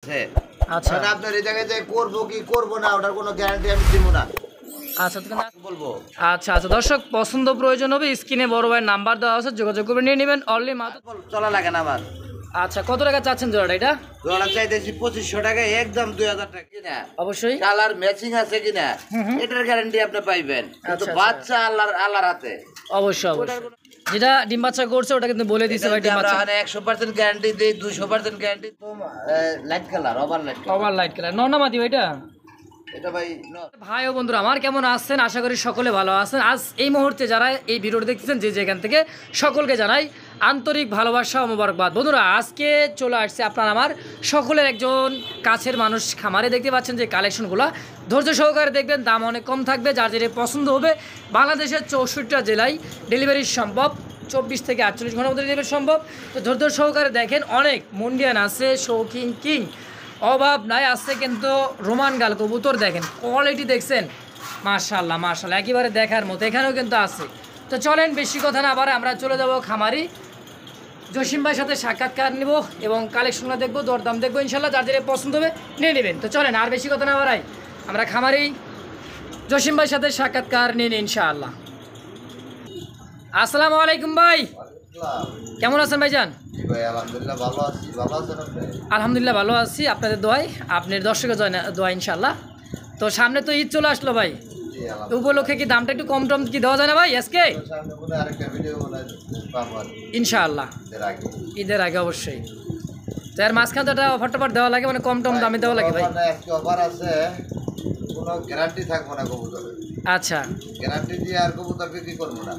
আছে। আচ্ছা আপনার এই জায়গায় যে করবো কি করবো না ওটার কোনো গ্যারান্টি আমি দিব না। আচ্ছা বলবো আচ্ছা আচ্ছা দর্শক পছন্দ প্রয়োজন হবে স্ক্রিনে বড় ভাইয়ের নাম্বার দেওয়া আছে, যোগাযোগ করে নিয়ে নেবেন। অনলি মাত্র চলা লাগে না আমার। আচ্ছা কত টাকা চাচ্ছেন জোড়াটা এটা? জোড়া চাইতেছি 2500 টাকা, একদম 2000 টাকা কিনা। অবশ্যই কালার ম্যাচিং আছে কিনা এটার গ্যারান্টি আপনি পাইবেন, কিন্তু আচ্ছা, বাচ্চা আল্লাহর হাতে। অবশ্যই অবশ্যই যেটা ডিম বাচ্চা করছে ওটা কিন্তু বলে দিছে ভাই, ডিম বাচ্চা 100% গ্যারান্টি দেই, 200% গ্যারান্টি। তো light colour, over light colour নর না মাদি ভাইটা? এটা ভাই ভাই ও বন্ধুরা আমার কেমন আছেন? আশা করি সকলে ভালো আছেন। আজ এই মুহূর্তে যারা এই ভিডিওটি দেখতেছেন যে যেখান থেকে, সকলকে জানাই আন্তরিক ভালোবাসা ও মোবারকবাদ। বন্ধুরা আজকে চলে আসছে আপনার আমার সকলের একজন কাছের মানুষ খামারে। দেখতে পাচ্ছেন যে কালেকশনগুলো ধৈর্য সহকারে দেখবেন, দাম অনেক কম থাকবে। যার যেটা পছন্দ হবে বাংলাদেশের 64টা জেলায় ডেলিভারি সম্ভব, 24 থেকে 48 ঘন্টার মধ্যে ডেলিভারি সম্ভব। তো ধৈর্য সহকারে দেখেন, অনেক মুন্ডিয়ান আছে, শৌখিন কিং অভাব নাই আছে, কিন্তু রোমান গাল কবুতর দেখেন, কোয়ালিটি দেখছেন মাশাআল্লাহ মাশাআল্লাহ একেবারে দেখার মতো। এখানেও কিন্তু আছে। তো চলেন বেশি কথা না আবার আমরা চলে যাব খামারি জসিম ভাইয়ের সাথে সাক্ষাৎকার নিব এবং কালেকশনগুলো দেখবো, দরদাম দেখবো ইনশাল্লাহ। যার যেটা পছন্দ হবে নিয়ে নেবেন। তো চলেন আর বেশি কথা না বাড়াই, আমরা খামারি জসিম ভাইয়ের সাথে সাক্ষাৎকার নিয়ে নিই ইনশাআল্লাহ। আসসালামু আলাইকুম ভাই, কেমন আছেন ভাইজান? আলহামদুলিল্লাহ ভালো আছি। ভালো আছেন আপনি? আলহামদুলিল্লাহ ভালো আছি, আপনাদের দোয়ায়, আপনার দর্শকের দোয়া ইনশাল্লাহ। তো সামনে তো ঈদ চলে আসলো ভাই, উপলক্ষে কি দামটা একটু কম টম কি দেওয়া যায় না ভাই আজকে? ইনশাআল্লাহ ঈদের আগে অবশ্যই। তো এর মাঝখানে তো একটা অফার টফার দেওয়া লাগে, মানে কম টম দামে দেওয়া লাগে ভাই। অফার আছে, কোনো গ্যারান্টি থাকবো না কবুতরের। আচ্ছা গ্যারান্টি দিয়ে আর কবুতর বিক্রি করবো না।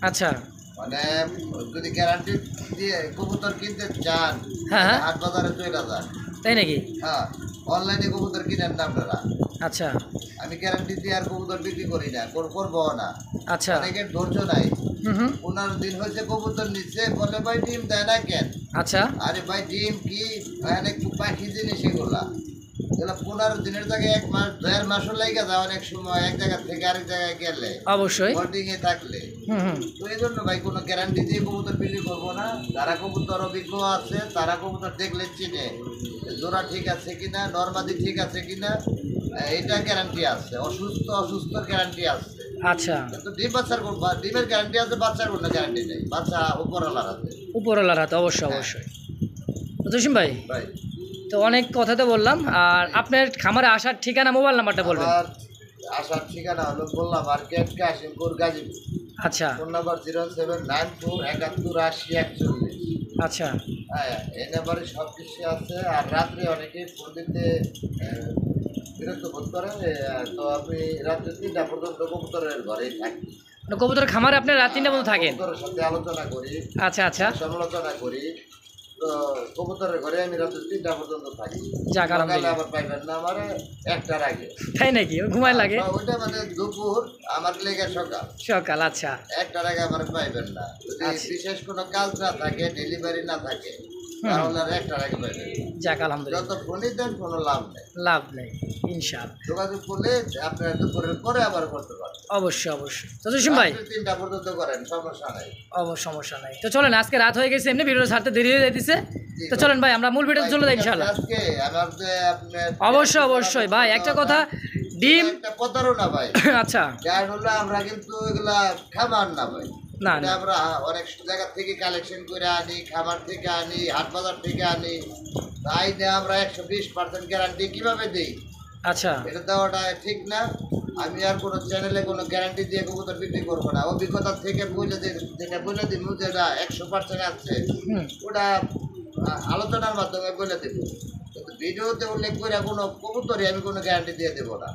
আচ্ছা মানে যদি গ্যারান্টি দিয়ে কবুতর কিনতে চান, হ্যাঁ হাট বাজারে চলে যান। তাই নাকি? হ্যাঁ, অনলাইনে কবুতর কিনেন না আপনারা। আচ্ছা আমি গ্যারান্টি দিয়ে আর কবুতর বিক্রি করি না, করবো না। আচ্ছা অনেকের ধৈর্য নাই। হুম 15 দিন হয়েছে কবুতর নিচ্ছে, বলে ভাই ডিম দেয় না কেন? আচ্ছা আরে ভাই ডিম কি অনেক পাখি জিনিস এগুলা। এগুলা 15 দিনের জায়গায় 1 মাস 1.5 মাসও লেগে যায় অনেক সময়, এক জায়গা থেকে আরেক জায়গায় গেলে, অবশ্যই বোর্ডিং এ থাকলে। তো এই জন্য ভাই কোনো গ্যারান্টি দিয়ে কবুতর বিক্রি করবো না। যারা কবুতর অভিজ্ঞ আছে তারা কবুতর দেখলে চিনে জোড়া ঠিক আছে কিনা, নরমাদি ঠিক আছে কিনা, এটা গ্যারান্টি আছে। অসুস্থ গ্যারান্টি আছে। আচ্ছা কিন্তু ডিম বাচ্চার ডিমের গ্যারান্টি আছে, বাচ্চার কোনো গ্যারান্টি নেই। বাচ্চা উপরওয়ালার হাতে। উপরওয়ালার হাতে অবশ্যই অবশ্যই। তো জসিম ভাই ভাই তো অনেক কথা তো বললাম, আর আপনার খামারে আসার ঠিকানা মোবাইল নাম্বারটা বলবেন। আসার ঠিকানা হলো গোল্লা মার্কেট, কাশিমপুর, গাজীপুর। আচ্ছা ফোন নাম্বার 0794718041। আচ্ছা হ্যাঁ, এই নাম্বারে সব কিছু আছে। আর রাত্রে অনেকেই ফোন দিতে বিরক্ত বোধ করে, তো আপনি রাত্রে 3টা পর্যন্ত কবুতরের ঘরেই থাকি। কবুতরের খামারে আপনার রাত 3টা পর্যন্ত থাকেন? কবুতরের সাথে আলোচনা করি, আচ্ছা আচ্ছা সমালোচনা করি। তো কবুতরের ঘরে আমি রাত্রে 3টা পর্যন্ত থাকি। যাক আলহামদুলিল্লাহ। আবার পাইবেন না আমার 1টার আগে। তাই নাকি? ঘুমায় লাগে? ওইটা মানে দুপুর, আমার লেগে সকাল। সকাল আচ্ছা 1টার আগে আমার পাইবেন না। যদি বিশেষ কোনো কাজ না থাকে, ডেলিভারি না থাকে, তাহলে আর 1টার আগে পাইবেন। যাক আলহামদুলিল্লাহ। যত ফোনই দেন কোনো লাভ নেই, লাভ নেই ইনশাআল্লাহ। যোগাযোগ করলে আপনার দুপুরের পরে আবার করতে পারেন। অবশ্যই অবশ্যই। তো জসিম ভাই 3টা পর্যন্ত করেন, সমস্যা নাই। সমস্যা নাই। তো চলেন আজকে রাত হয়ে গেছে, এমনি ভিডিও ছাড়তে দেরি হয়ে যাইতেছে। তো চলেন ভাই আমরা মূল ভিডিওতে চলে যাই ইনশাআল্লাহ। আজকে আমার যে আপনার অবশ্যই ভাই একটা কথা, ডিম একটা প্রতারণা ভাই। আচ্ছা কারণ হলো আমরা কিন্তু এগুলা খাবার না ভাই, না এটা আমরা অনেক জায়গা থেকে কালেকশন করে আনি, খামার থেকে আনি, হাট বাজার থেকে আনি। তাই না আমরা 120% গ্যারান্টি কিভাবে দিই? আচ্ছা এটা দেওয়াটা ঠিক না। আমি আর কোনো চ্যানেলে কোনো গ্যারান্টি দিয়ে কবুতর বিক্রি করবো না। অভিজ্ঞতা থেকে বলে দিব, যেটা 100% আছে ওটা আলোচনার মাধ্যমে বলে দেব। কিন্তু ভিডিওতে উল্লেখ করে কোনো কবুতরই আমি কোনো গ্যারান্টি দিয়ে দেবো না।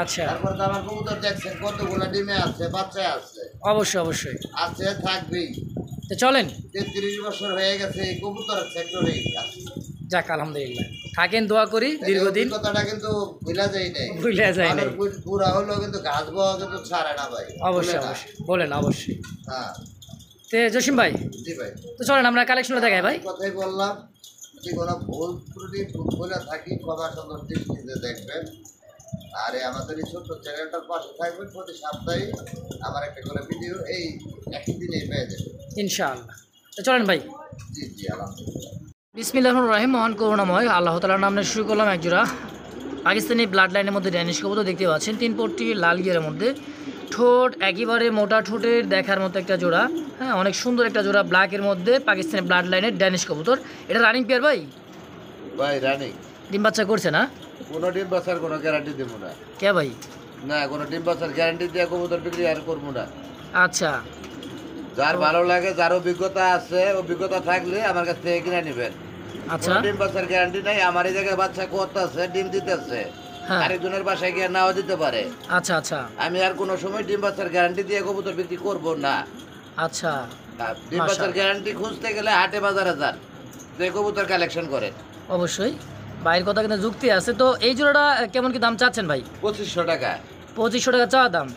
আচ্ছা তারপরে তো আমার কবুতর দেখছেন কতগুলো ডিমে আছে, বাচ্চায় আছে। অবশ্যই আছে, থাকবেই। তো চলেন 33 বছর হয়ে গেছে এই কবুতরের সেক্টরেই আছে। যাক আলহামদুলিল্লাহ, থাকেন দোয়া করি দীর্ঘদিন। কথাটা কিন্তু ভুলা যায় নাই, ভুলে যায় নাই। পুরা হলো কিন্তু ঘাস পাওয়া কিন্তু ছাড়ে না ভাই। অবশ্যই বলেন অবশ্যই। হ্যাঁ তে জসিম ভাই জি ভাই, তো চলেন আমরা কালেকশনটা দেখাই ভাই। কথাই বললাম, যদি কোনো ভুল ত্রুটি বলে থাকি ক্ষমা সুন্দর দৃষ্টিতে দেখবেন। আর আমাদের এই ছোট্ট চ্যানেলটার পাশে থাকবেন। প্রতি সপ্তাহে আমার একটা করে ভিডিও এই একই দিনেই পেয়ে যাবেন ইনশাআল্লাহ। তো চলেন ভাই। জি আলহামদুলিল্লাহ। বিসমিল্লাহির রহমানির রহিম। মহান করুণাময় আল্লাহ তাআলার নামে শুরু করলাম এক জোড়া পাকিস্তানি ব্লাড লাইনের মধ্যে ড্যানিশ কবুতর দেখতে পাচ্ছেন, 3 পট্টি লাল গিয়ারের মধ্যে, ঠোঁট একেবারে মোটা ঠোঁটের দেখার মতো একটা জোড়া। হ্যাঁ, অনেক সুন্দর একটা জোড়া ব্ল্যাকের মধ্যে পাকিস্তানি ব্লাড লাইনের ড্যানিশ কবুতর। এটা রানিং পেয়ার ভাই? ভাই রানিং। ডিম বাচ্চা করছে না? কোনো ডিম বাচ্চার কোনো গ্যারান্টি দেবো না। কে ভাই? না, কোনো ডিম বাচ্চার গ্যারান্টি দিয়ে কবুতর বিক্রি আর করবো না। আচ্ছা, যার ভালো লাগে, যার অভিজ্ঞতা আছে, অভিজ্ঞতা থাকলে আমার কাছ থেকে কিনে নেবেন। আচ্ছা, ডিম বাচ্চার গ্যারান্টি নাই। আমার এই জায়গায় বাচ্চা করতেছে, ডিম দিতেছে, হ্যাঁ, আরেকজনের বাসায় গিয়ে নাও দিতে পারে। আচ্ছা আচ্ছা আমি আর কোনো সময় ডিম বাচ্চার গ্যারান্টি দিয়ে কবুতর বিক্রি করবো না। আচ্ছা, আর ডিম বাচ্চার গ্যারান্টি খুঁজতে গেলে হাটে বাজারে যান, যে কবুতর কালেকশন করে। অবশ্যই ভাইয়ের কথা কিন্তু যুক্তি আছে। তো এই জোড়াটা কেমন কি দাম চাচ্ছেন ভাই? 2500 টাকা। 2500 টাকা চাওয়া দাম,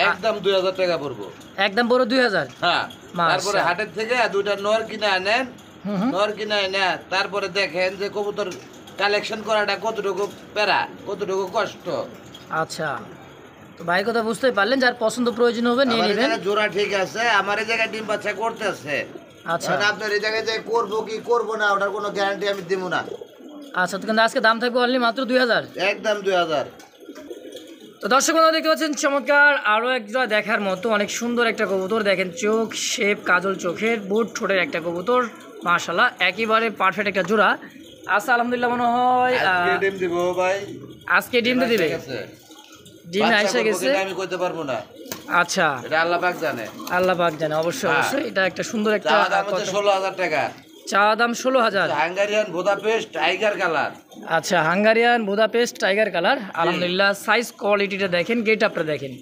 একদম 2000 টাকা পড়বো। একদম বড় 2000। হ্যাঁ, মাশাআল্লাহ। তারপরে হাটের থেকে দুইটা নর কিনে আনেন, নর কিনে এনে তারপরে দেখেন যে কবুতর কালেকশন করাটা কতটুকু প্যারা, কতটুকু কষ্ট। আচ্ছা, তো ভাইয়ের কথা বুঝতেই পারলেন, যার পছন্দ প্রয়োজন হবে নিয়ে আমার এই নেবেন। জায়গায় জোড়া ঠিক আছে, আমার এই জায়গায় ডিম বাচ্চা করতেছে। আচ্ছা এখন আপনার এই জায়গায় যে করবো কি করবো না, ওটার কোনো গ্যারান্টি আমি দিব না। আচ্ছা, তো কিন্তু আজকে দাম থাকবে অনলি মাত্র 2000। একদম 2000। তো দর্শক বন্ধুরা দেখতে পাচ্ছেন চমৎকার আরও এক জোড়া দেখার মতো অনেক সুন্দর একটা কবুতর। দেখেন চোখ শেপ, কাজল চোখের, বুট ঠোঁটের একটা কবুতর, মাশাআল্লাহ একেবারে পারফেক্ট একটা জোড়া। আচ্ছা, আলহামদুলিল্লাহ, মনে হয় আজকে ডিম দিব ভাই। আজকে ডিম দিয়ে দিবে। ডিম এসে গেছে, আমি কইতে পারবো না। আচ্ছা, এটা আল্লাহ পাক জানে। আল্লাহ পাক জানে। অবশ্যই অবশ্যই, এটা একটা সুন্দর একটা চাওয়া দাম হচ্ছে 16000 টাকা। চা দাম 16000। Hungarian Budapest tiger colour. আচ্ছা, হাঙ্গারিয়ান বুদাপেস্ট টাইগার কালার। আলহামদুলিল্লাহ, সাইজ কোয়ালিটিটা দেখেন, গেট আপটা দেখেন,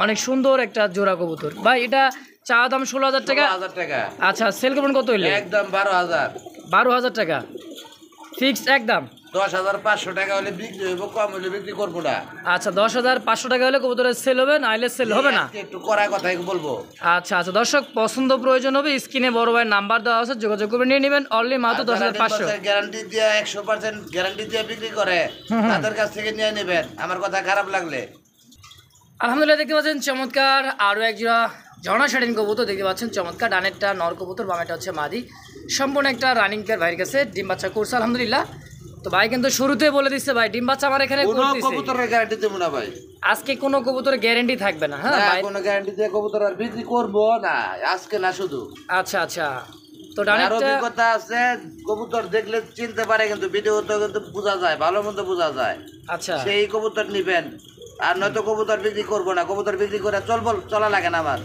অনেক সুন্দর একটা জোড়া কবুতর। ভাই এটা চা দাম 16000 টাকা। 16000 টাকা। আচ্ছা, সেল করবেন কত হইলে? একদম 12000। 12000 টাকা ফিক্স একদম। 10500 টাকা হলে বিক্রি হইব, কম হলে বিক্রি করবো না। আচ্ছা, 10500 টাকা হলে কবুতরের সেল হবে, না হলে সেল হবে না। আজকে একটু কড়া কথাই বলবো। আচ্ছা আচ্ছা, দর্শক পছন্দ প্রয়োজন হবে স্ক্রিনে বড় ভাইয়ের নাম্বার দেওয়া আছে, যোগাযোগ করে নিয়ে নেবেন। অনলি মাত্র 10500। গ্যারান্টি দিয়ে 100% গ্যারান্টি দিয়ে বিক্রি করে, তাদের কাছ থেকে নিয়ে নেবেন, আমার কথা খারাপ লাগলে। আলহামদুলিল্লাহ, দেখতে পাচ্ছেন চমৎকার আরও এক জোড়া ঝর্ণা শাড়িন কবুতর দেখতে পাচ্ছেন। চমৎকার, ডানেরটা নর কবুতর, বামেরটা হচ্ছে মাদি। সম্পূর্ণ একটা রানিং পেয়ার ভাইয়ের কাছে, ডিম বাচ্চা করছে আলহামদুলিল্লাহ। তো ভাই কিন্তু শুরুতে বলে দিচ্ছে ভাই ডিম বাচ্চা আমার এখানে কোনো করতেছে। কবুতরের গ্যারান্টি দেব না ভাই। আজকে কোনো কবুতরের গ্যারান্টি থাকবে না। হ্যাঁ ভাই, কোনো গ্যারান্টি দিয়ে কবুতর আর বিক্রি করবো না আজকে না শুধু। আচ্ছা আচ্ছা, তো আর ডানেরটা অভিজ্ঞতা আছে, কবুতর দেখলে চিনতে পারে, কিন্তু ভিডিওতে কিন্তু বোঝা যায়, ভালো মন্দ বোঝা যায়। আচ্ছা সেই কবুতর নিবেন, আর নয়তো কবুতর বিক্রি করবো না। কবুতর বিক্রি করে চলা লাগে না আমার।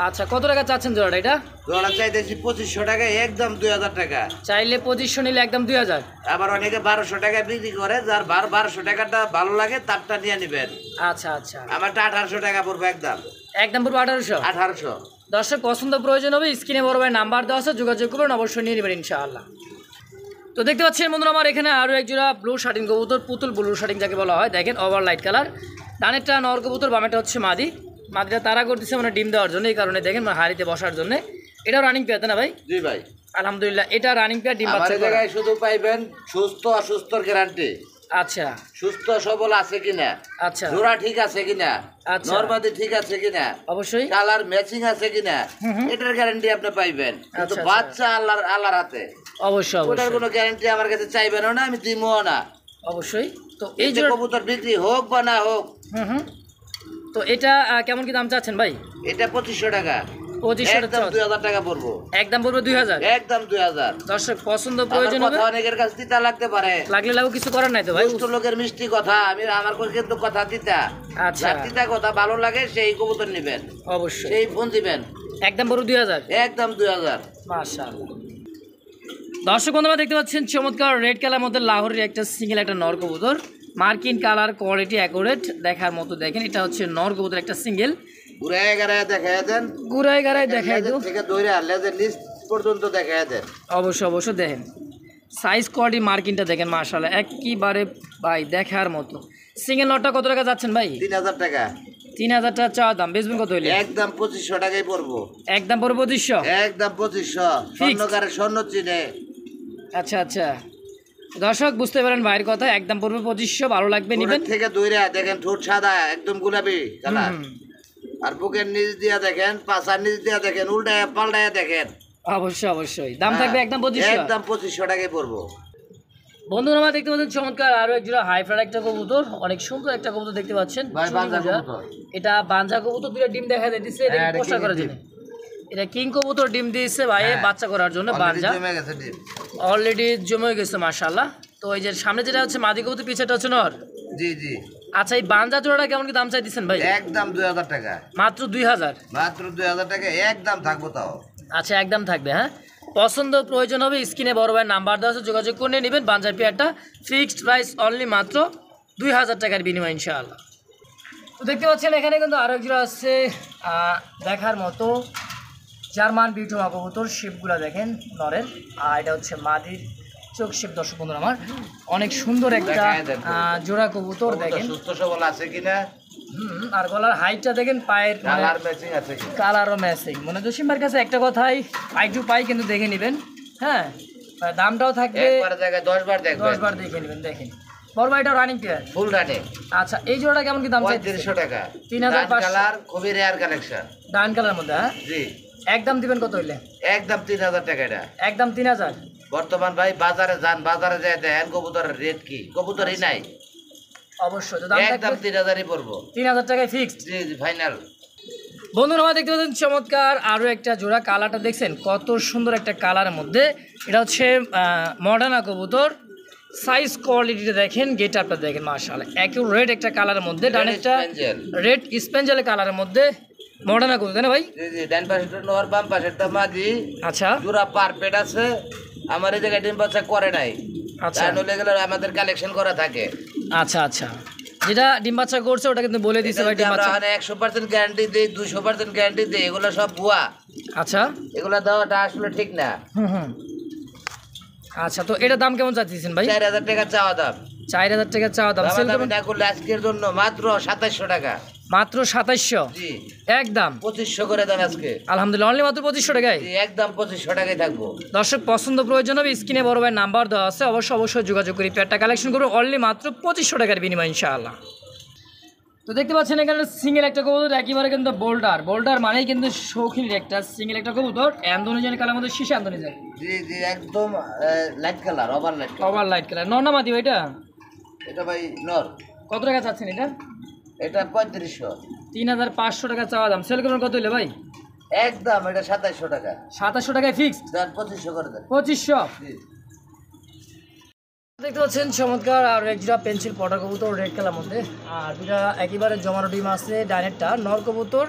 আচ্ছা, কত টাকা চাচ্ছেন জোড়াটা? এটা জোড়া চাইতেছি 2500 টাকা, একদম 2000 টাকা। চাইলে 2500 নিলে একদম 2000। আবার অনেকে 1200 টাকা বিক্রি করে, যার 1200 টাকাটা ভালো লাগে তারটা নিয়ে নিবেন। আচ্ছা আচ্ছা, আমারটা 1800 টাকা পড়বে একদম। একদম পুরো 1800। 1800। দর্শক পছন্দ প্রয়োজন হবে স্ক্রিনে বড় ভাই নাম্বার দেওয়া আছে, যোগাযোগ করবেন, অবশ্যই নিয়ে নেবেন ইনশাআল্লাহ। তো দেখতে পাচ্ছেন বন্ধুরা, আমার এখানে আরও এক জোড়া ব্লু শার্টিং কবুতর, পুতুল ব্লু শার্টিং যাকে বলা হয়। দেখেন ওভার লাইট কালার, ডানেরটা নর কবুতর, বামেরটা হচ্ছে মাদি। মাদিটা তারা করতেছে মানে ডিম দেওয়ার জন্য, এই কারণে দেখেন মানে হাড়িতে বসার জন্য। এটাও রানিং পেয়ার না ভাই? জি ভাই, আলহামদুলিল্লাহ, এটা রানিং পেয়ার, ডিম আমার বাচ্চা এই করা। জায়গায় শুধু পাইবেন সুস্থ অসুস্থর গ্যারান্টি। আচ্ছা সুস্থ সবল আছে কিনা, আচ্ছা জোড়া ঠিক আছে কিনা, আচ্ছা। নরমাদি ঠিক আছে কিনা, অবশ্যই। কালার ম্যাচিং আছে কিনা, এটার গ্যারান্টি আপনি পাইবেন। কিন্তু আচ্ছা, বাচ্চা আল্লাহর হাতে, অবশ্যই ওটার অবশ্যই কোনো গ্যারান্টি আমার কাছে চাইবেনও না, আমি দিমও না। অবশ্যই। তো এই এই যে জোড়া কবুতর বিক্রি হোক বা না হোক, তো এটা কেমন কি দাম চাচ্ছেন ভাই? এটা 2500 টাকা। 2500 একদম 2000 টাকা পড়বো। একদম পড়বে 2000। একদম 2000। দর্শক পছন্দ আমার প্রয়োজন হবে, কথা অনেকের কাছে দিতে লাগতে পারে, লাগলে লাগু কিছু করার নাই তো ভাই। দুষ্ট লোকের মিষ্টি কথা, আমার কিন্তু কথা দিতা। আচ্ছা যার দিতা কথা ভালো লাগে সেই কবুতর নেবেন, অবশ্যই। সেই ফোন দিবেন। একদম পুরো 2000। একদম 2000। মাশাআল্লাহ, দর্শক বন্ধুরা দেখতে পাচ্ছেন চমৎকার রেড কালার মধ্যে লাহোরের একটা সিঙ্গেল একটা নর কবুতর, মার্কিন কালার, কোয়ালিটি অ্যাকুরেট দেখার মতো। দেখেন এটা হচ্ছে নর কবুতর একটা সিঙ্গেল। ঘুরায় গাড়ায় দেখায় দেন, গুড়াই গাড়াই দেখাই লেজের তো থেকে ধরে লেজের নিচ পর্যন্ত দেখায় দেন। অবশ্যই অবশ্যই দেখেন সাইজ কোয়ালিটি মার্কিনটা দেখেন, মাশাআল্লাহ একেবারে ভাই দেখার মতো। সিঙ্গেল নটটা কত টাকা যাচ্ছেন ভাই? 3000 টাকা। 3000 টাকা চাওয়া দাম, বেচবেন কত হইলে? একদম 2500 টাকাই পড়বো। একদম পড়বে 2500। একদম 2500। স্বর্ণকারে স্বর্ণ চিনে। আচ্ছা আচ্ছা, দর্শক বুঝতে পারেন ভাইয়ের কথা, একদম পড়বে 2500, ভালো লাগবে নেবেন। ঠোঁটের থেকে দইরা দেখেন, ঠোঁট সাদা একদম গোলাপি কালার। আর বুকের নিচ দিয়া দেখেন, পাছার নিচ দিয়া দেখেন, উল্টায় পাল্টায় দেখেন, অবশ্যই অবশ্যই দাম থাকবে একদম 2500 একদম 2500 টাকায় পড়বো। বন্ধুরা আমার দেখতে পাচ্ছেন চমৎকার আরো এক জোড়া হাই ফ্লাইট একটা কবুতর, অনেক সুন্দর একটা কবুতর দেখতে পাচ্ছেন। ভাই বাঞ্জা চুনি মোজা। কবুতর। এটা বাঞ্জা কবুতর, দুইটা ডিম দেখা যাইতেছে, এটা হ্যাঁ, এটা পোষা king করার ডিম। জন্য। এটা কিং কবুতর ডিম দিয়েছে ভাই হ্যাঁ। বাচ্চা করার জন্য Already বাঞ্জা জমে গেছে ডিম। অলরেডি জমে গেছে মাশাআল্লাহ। তো এই যে সামনে যেটা হচ্ছে মাদি কবুতর, পিছেটা হচ্ছে নর। জি জি আচ্ছা এই বাঞ্জা জোড়াটা কেমন কি দাম চাইতেছেন ভাই? একদম 2000 টাকা, মাত্র 2000। মাত্র 2000 টাকা একদম থাকবো তাও। আচ্ছা একদম থাকবে। হ্যাঁ, পছন্দ প্রয়োজন হবে স্ক্রিনে বড় ভাই নাম্বার দেওয়া আছে, যোগাযোগ করে নেবেন। বাঞ্জার পেয়ারটা ফিক্সড প্রাইস অনলি মাত্র 2000 টাকার বিনিময় ইনশাআল্লাহ। তো দেখতে পাচ্ছেন এখানে কিন্তু আরো একজন আছে দেখার মতো জার্মান বিউটিমা কবুতর, শিপগুলো দেখেন নরের, আর এটা হচ্ছে মাদির চোখ শিপ। দর্শক বন্ধুরা আমার অনেক সুন্দর একটা দেখায় দেন। জোড়া কবুতর দেখেন। সুস্থ সবল আছে কিনা, আর গলার হাইটটা দেখেন, পায়ের কালার ম্যাচিং আছে কিনা। কালারও ম্যাচিং। মানে জসিমবার কাছে একটা কথাই পাই টু পাই কিন্তু দেখে নেবেন। হ্যাঁ, দামটাও থাকবে একবার জায়গায় 10 বার দেখবেন। 10 বার দেখে নেবেন। দেখেন বড় ভাই, এটা রানিং প্লেয়ার। Full running. আচ্ছা এই জোড়াটা কেমন কি দাম চাইছে? 3500 টাকা। 3500 কালার খুবই রেয়ার কালেকশন। ডান কালার মধ্যে। হ্যাঁ, জি একদম দিবেন কত হইলে? একদম 3000 টাকা এটা। একদম 3000। বর্তমান ভাই বাজারে যান, বাজারে যায় দেখেন কবুতরের রেট কি, কবুতরই নাই। অবশ্যই তো দাম একদম থাকবে 3000ই পড়বো। 3000 টাকায় ফিক্সড। জি জি ফাইনাল। বন্ধুরা আমার দেখতে পাচ্ছেন চমৎকার আরও একটা জোড়া, কালারটা দেখছেন কত সুন্দর একটা কালারের মধ্যে। এটা হচ্ছে মডার্না কবুতর, সাইজ কোয়ালিটিটা দেখেন, গেট আপটা দেখেন মাশাআল্লাহ, রেড একটা কালারের মধ্যে, ডানেরটা স্পেঞ্জেল। রেড স্পেঞ্জেল কালারের মধ্যে মডার্না কবুতর, তাই না ভাই? জি জি ডান পাশেরটা নর, বাম পাশেরটা মাঝি। আচ্ছা জোড়া পারপেট আছে। আমার এই জায়গায় ডিম বাচ্চা করে নাই। আচ্ছা তাই নলে গেলে আমাদের কালেকশন করা থাকে। আচ্ছা আচ্ছা, যেটা ডিম বাচ্চা করছে ওটা কিন্তু বলে দিচ্ছে ভাই ডিম আমরা বাচ্চা। মানে 100% গ্যারান্টি দেই, 200% গ্যারান্টি দেই, এগুলো সব ভুয়া। আচ্ছা এগুলো দেওয়াটা আসলে ঠিক না। হুম। আচ্ছা তো এটার দাম কেমন চাচ্ছেন ভাই? 4000 টাকা চাওয়া দাম। 4000 টাকা চাওয়া দাম। সেল দাম না করলে আজকের জন্য মাত্র 2700 টাকা। মাত্র 2700। জি একদম 2500 করে দেন আজকে। আলহামদুলিল্লাহ, অনলি মাত্র 2500 টাকায়। জি একদম 2500 টাকায় থাকবো। দর্শক পছন্দ প্রয়োজন হবে স্ক্রিনে বড় ভাই নাম্বার দেওয়া আছে, অবশ্যই যোগাযোগ করি, পেয়ারটা কালেকশন করবো অনলি মাত্র 2500 টাকার বিনিময় ইনশাআল্লাহ। তো দেখতে পাচ্ছেন এখানে সিঙ্গেল একটা কবুতর, একেবারে কিন্তু বোল্ডার মানেই কিন্তু শৌখিন একটা সিঙ্গেল একটা কবুতর, অ্যান্ডোনিজেন কালার মধ্যে শীষে অ্যান্ডোনিজেন। জি জি একদম light colour, over light. Over light colour, নর না মাদি ভাই এটা? এটা ভাই নর। কত টাকা চাচ্ছেন এটা? এটা 3500। 3500 টাকা চাওয়া দাম। সেল করবেন কত হইলে ভাই? একদম এটা 2700 টাকা। 2700 টাকায় ফিক্সড। দেন 2500 করে দেন। 2500। জি দেখতে পাচ্ছেন চমৎকার আর এক জোড়া পেন্সিল পটা কবুতর রেড কালার মধ্যে, আর দুটা একেবারে জমানো ডিম আছে। ডাইনেরটা নর কবুতর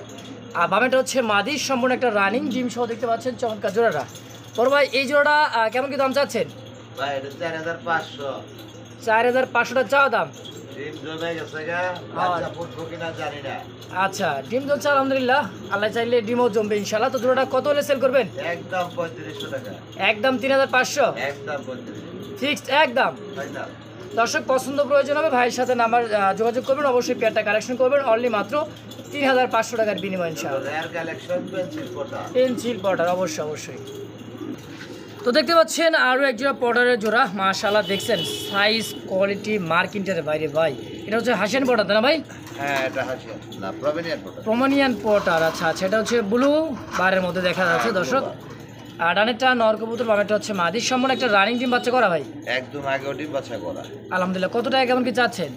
আর বামেটা হচ্ছে মাদি, সম্পূর্ণ একটা রানিং ডিম সহ দেখতে পাচ্ছেন চমৎকার জোড়াটা। বড় ভাই এই জোড়াটা কেমন কি দাম চাচ্ছেন? ভাই এটা 4500। 4500 টাকা চাওয়া দাম। ডিম জমে গেছে গা, বাচ্চা ফুটবো কিনা জানি না। আচ্ছা ডিম জমছে আলহামদুলিল্লাহ, আল্লাহ চাইলে ডিমও জমবে ইনশাল্লাহ। তো জোড়াটা কত হলে সেল করবেন? একদম 3500 টাকা। একদম 3500 একদম 3500 ফিক্সড একদম। ফাইনাল। দর্শক পছন্দ প্রয়োজন হবে ভাইয়ের সাথে নাম্বার যোগাযোগ করবেন, অবশ্যই পেয়ারটা কালেকশন করবেন অনলি মাত্র 3500 টাকার বিনিময় ইনশাআল্লাহ। রেয়ার কালেকশন পেন্সিল কোটা। পেন্সিল পটার অবশ্যই। তো দেখতে পাচ্ছেন আরও এক জোড়া পটারের জোড়া, মাশাআল্লাহ দেখছেন সাইজ কোয়ালিটি মার্কিন্টারের বাইরে ভাই। এটা হচ্ছে হাসিয়ান পটার তাই না ভাই? হ্যাঁ এটা হাসিয়ান না, প্রমিনিয়ান কোটা। প্রোমানিয়ান পটার। আচ্ছা আচ্ছা, এটা হচ্ছে ব্লু বারের মধ্যে দেখা যাচ্ছে দর্শক। আর ডানেরটা নর কবুতর, বামেরটা হচ্ছে মাদির, সম্পূর্ণ একটা রানিং ডিম বাচ্চা করা ভাই। একদম আগে ডিম বাচ্চা করা। আলহামদুলিল্লাহ। কত টাকা কেমন কি চাচ্ছেন?